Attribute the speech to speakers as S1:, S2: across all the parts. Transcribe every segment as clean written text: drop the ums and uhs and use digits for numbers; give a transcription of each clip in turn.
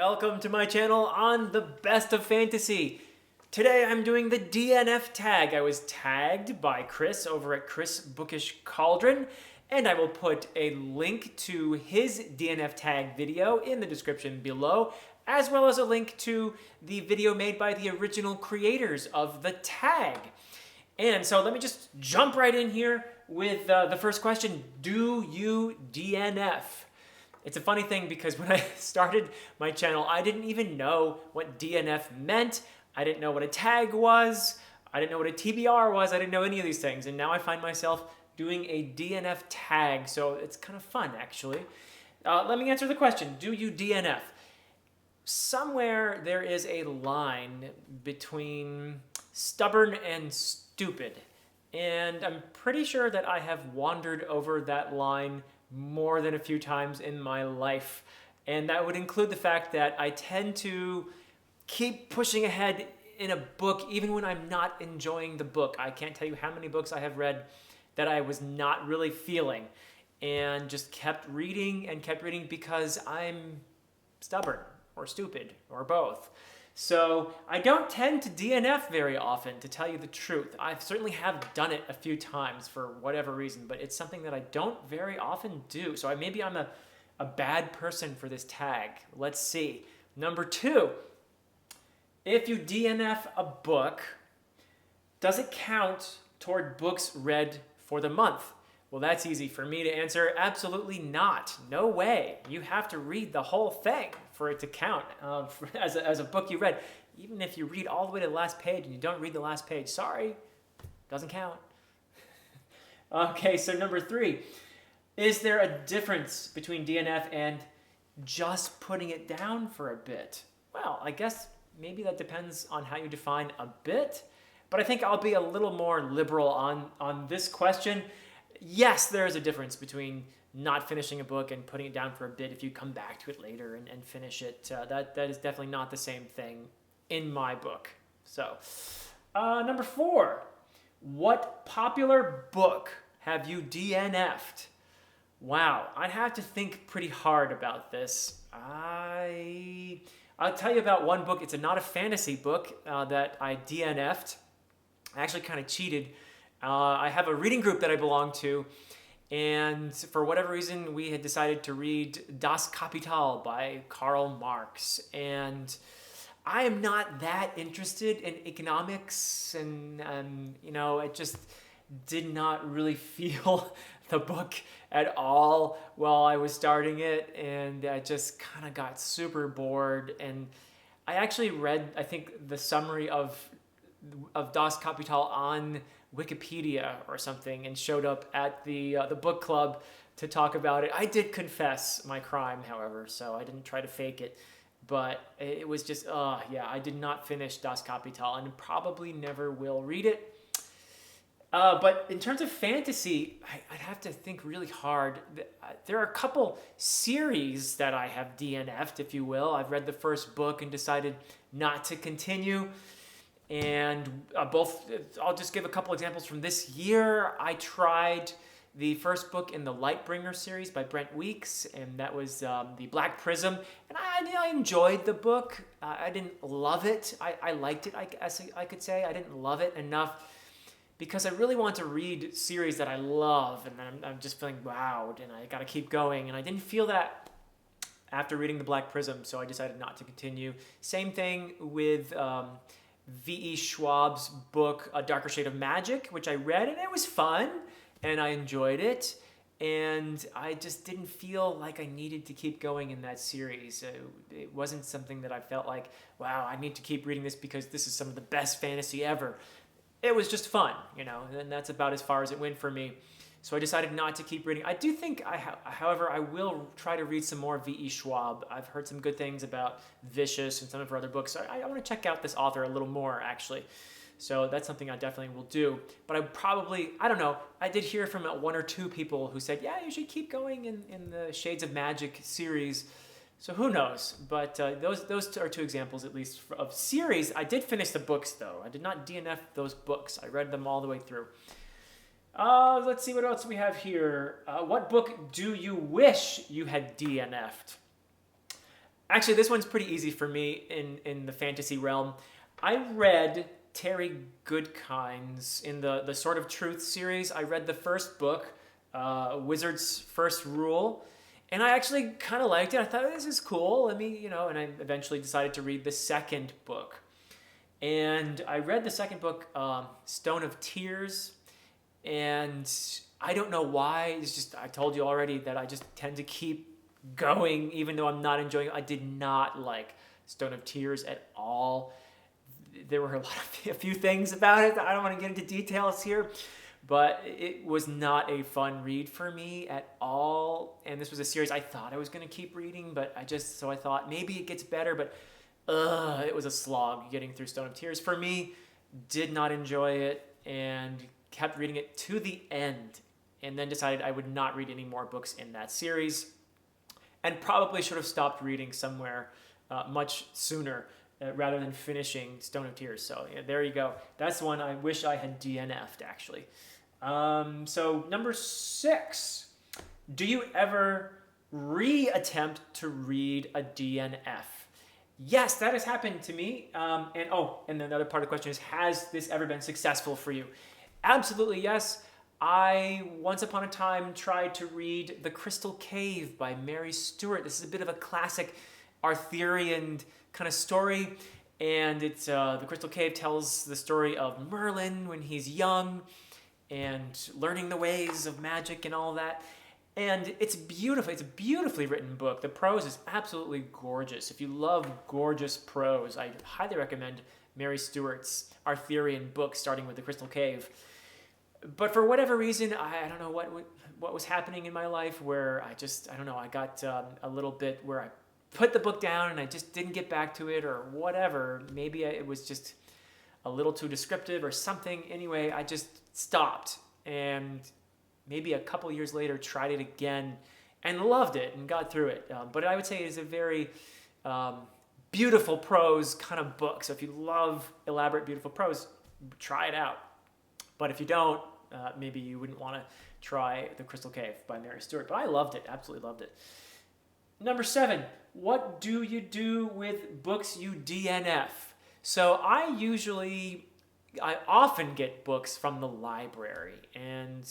S1: Welcome to my channel on the best of fantasy. Today I'm doing the DNF tag. I was tagged by Chris over at Chris Bookish Cauldron, and I will put a link to his DNF tag video in the description below, as well as a link to the video made by the original creators of the tag. And so let me just jump right in here with the first question. Do you DNF? It's a funny thing because when I started my channel, I didn't even know what DNF meant. I didn't know what a tag was. I didn't know what a TBR was. I didn't know any of these things. And now I find myself doing a DNF tag. So it's kind of fun, actually. Let me answer the question. Do you DNF? Somewhere there is a line between stubborn and stupid. And I'm pretty sure that I have wandered over that line more than a few times in my life. And that would include the fact that I tend to keep pushing ahead in a book even when I'm not enjoying the book. I can't tell you how many books I have read that I was not really feeling and just kept reading because I'm stubborn or stupid or both. So I don't tend to DNF very often, to tell you the truth. I certainly have done it a few times for whatever reason, but it's something that I don't very often do. So maybe I'm a bad person for this tag. Let's see. Number 2, if you DNF a book, does it count toward books read for the month? Well, that's easy for me to answer. Absolutely not. No way. You have to read the whole thing for it to count as a book you read. Even if you read all the way to the last page and you don't read the last page, sorry, doesn't count. Okay, so number 3. Is there a difference between DNF and just putting it down for a bit? Well, I guess maybe that depends on how you define a bit, but I think I'll be a little more liberal on this question. Yes, there is a difference between not finishing a book and putting it down for a bit if you come back to it later and finish it. That is definitely not the same thing in my book. So, number 4, what popular book have you DNF'd? Wow, I'd have to think pretty hard about this. I'll tell you about one book. It's not a fantasy book that I DNF'd. I actually kind of cheated. I have a reading group that I belong to, and for whatever reason, we had decided to read Das Kapital by Karl Marx. And I am not that interested in economics, and it just did not really feel the book at all while I was starting it, and I just kind of got super bored. And I actually read, I think, the summary of Das Kapital on Wikipedia or something and showed up at the book club to talk about it. I did confess my crime, however, so I didn't try to fake it. But it was just, I did not finish Das Kapital and probably never will read it. But in terms of fantasy, I'd have to think really hard. There are a couple series that I have DNF'd, if you will. I've read the first book and decided not to continue. And I'll just give a couple examples from this year. I tried the first book in the Lightbringer series by Brent Weeks, and that was The Black Prism. And I enjoyed the book. I didn't love it. I liked it, I could say. I didn't love it enough because I really want to read series that I love, and then I'm just feeling wowed, and I got to keep going. And I didn't feel that after reading The Black Prism, so I decided not to continue. Same thing with V.E. Schwab's book, A Darker Shade of Magic, which I read, and it was fun, and I enjoyed it, and I just didn't feel like I needed to keep going in that series. It wasn't something that I felt like, wow, I need to keep reading this because this is some of the best fantasy ever. It was just fun, and that's about as far as it went for me. So I decided not to keep reading. I do think, however, I will try to read some more V.E. Schwab. I've heard some good things about Vicious and some of her other books. So I want to check out this author a little more, actually. So that's something I definitely will do. But I don't know. I did hear from 1 or 2 people who said, yeah, you should keep going in the Shades of Magic series. So who knows? But those are 2 examples, at least, of series. I did finish the books, though. I did not DNF those books. I read them all the way through. Let's see what else we have here. What book do you wish you had DNF'd? Actually, this one's pretty easy for me in the fantasy realm. I read Terry Goodkind's in the Sword of Truth series. I read the first book, Wizard's First Rule, and I actually kind of liked it. I thought, this is cool. Let me, and I eventually decided to read the second book. And I read the second book, Stone of Tears, and I don't know why. It's just, I told you already that I just tend to keep going even though I'm not enjoying it. I did not like Stone of Tears at all. There were a few things about it. I don't want to get into details here, but it was not a fun read for me at all. And this was a series I thought I was going to keep reading, but I thought maybe it gets better, but it was a slog getting through Stone of Tears for me. Did not enjoy it and kept reading it to the end, and then decided I would not read any more books in that series, and probably should have stopped reading somewhere much sooner rather than finishing Stone of Tears. So yeah, there you go. That's one I wish I had DNF'd, actually. So number 6, do you ever reattempt to read a DNF? Yes, that has happened to me. And then the other part of the question is, has this ever been successful for you? Absolutely yes. I, once upon a time, tried to read The Crystal Cave by Mary Stewart. This is a bit of a classic Arthurian kind of story. And it's The Crystal Cave tells the story of Merlin when he's young and learning the ways of magic and all that. And it's beautiful. It's a beautifully written book. The prose is absolutely gorgeous. If you love gorgeous prose, I highly recommend Mary Stewart's Arthurian book, starting with The Crystal Cave. But for whatever reason, I don't know what was happening in my life where I got a little bit where I put the book down and I just didn't get back to it or whatever. Maybe it was just a little too descriptive or something. Anyway, I just stopped, and maybe a couple years later tried it again and loved it and got through it. But I would say it is a very beautiful prose kind of book. So if you love elaborate, beautiful prose, try it out. But if you don't, maybe you wouldn't want to try The Crystal Cave by Mary Stewart. But I loved it, absolutely loved it. Number 7, what do you do with books you DNF? So I often get books from the library, and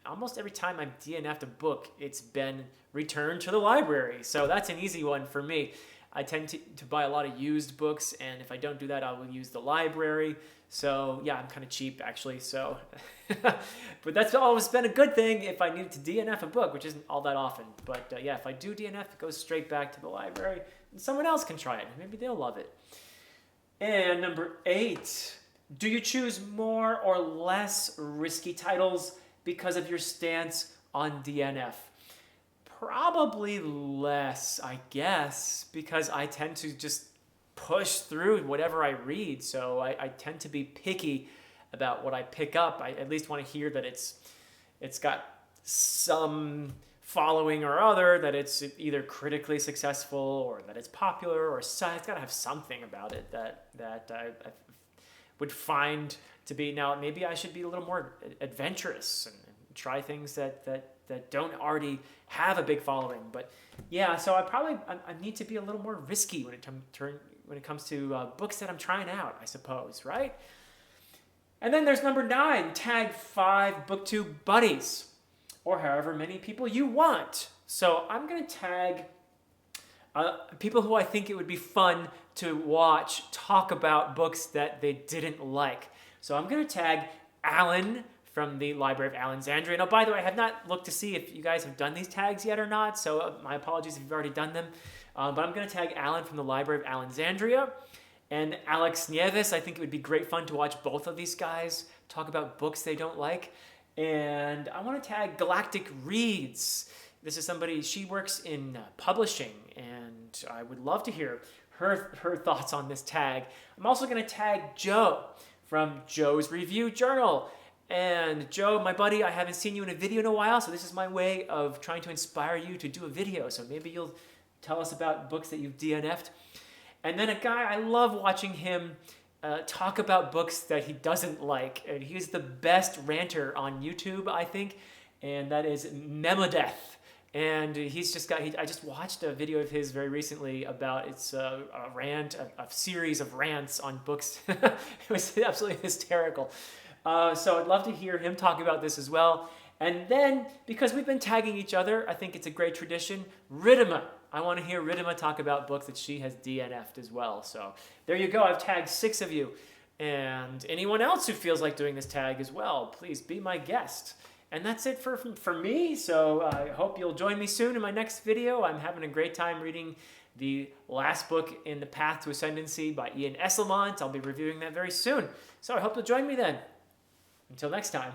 S1: almost every time I've DNF'd a book, it's been returned to the library. So that's an easy one for me. I tend to buy a lot of used books, and if I don't do that, I will use the library. So yeah, I'm kind of cheap actually. So, but that's always been a good thing if I needed to DNF a book, which isn't all that often. But yeah, if I do DNF, it goes straight back to the library, and someone else can try it. Maybe they'll love it. And number 8, do you choose more or less risky titles because of your stance on DNF? Probably less, I guess, because I tend to just push through whatever I read. So I tend to be picky about what I pick up. I at least want to hear that it's got some following or other, that it's either critically successful or that it's popular, or it's got to have something about it that I would find to be. Now, maybe I should be a little more adventurous and try things that don't already have a big following. But yeah, so I need to be a little more risky when it comes to books that I'm trying out, I suppose, right? And then there's number 9, tag 5 Booktube Buddies, or however many people you want. So I'm going to tag people who I think it would be fun to watch talk about books that they didn't like. So I'm going to tag Alan from the Library of Alexandria. Now, by the way, I have not looked to see if you guys have done these tags yet or not, so my apologies if you've already done them. But I'm going to tag Alan from the Library of Alexandria. And Alex Nieves. I think it would be great fun to watch both of these guys talk about books they don't like. And I want to tag Galactic Reads. This is somebody, she works in publishing, and I would love to hear her thoughts on this tag. I'm also going to tag Joe from Joe's Review Journal. And Joe, my buddy, I haven't seen you in a video in a while, so this is my way of trying to inspire you to do a video. So maybe you'll tell us about books that you've DNF'd. And then a guy, I love watching him talk about books that he doesn't like. And he's the best ranter on YouTube, I think, and that is Memodeth. And he's just got, I just watched a video of his very recently about a series of rants on books. It was absolutely hysterical. So I'd love to hear him talk about this as well. And then, because we've been tagging each other, I think it's a great tradition, Ridima. I want to hear Ridima talk about books that she has DNF'd as well. So there you go. I've tagged 6 of you. And anyone else who feels like doing this tag as well, please be my guest. And that's it for me. So I hope you'll join me soon in my next video. I'm having a great time reading the last book in The Path to Ascendancy by Ian Esselmont. I'll be reviewing that very soon. So I hope you'll join me then. Until next time.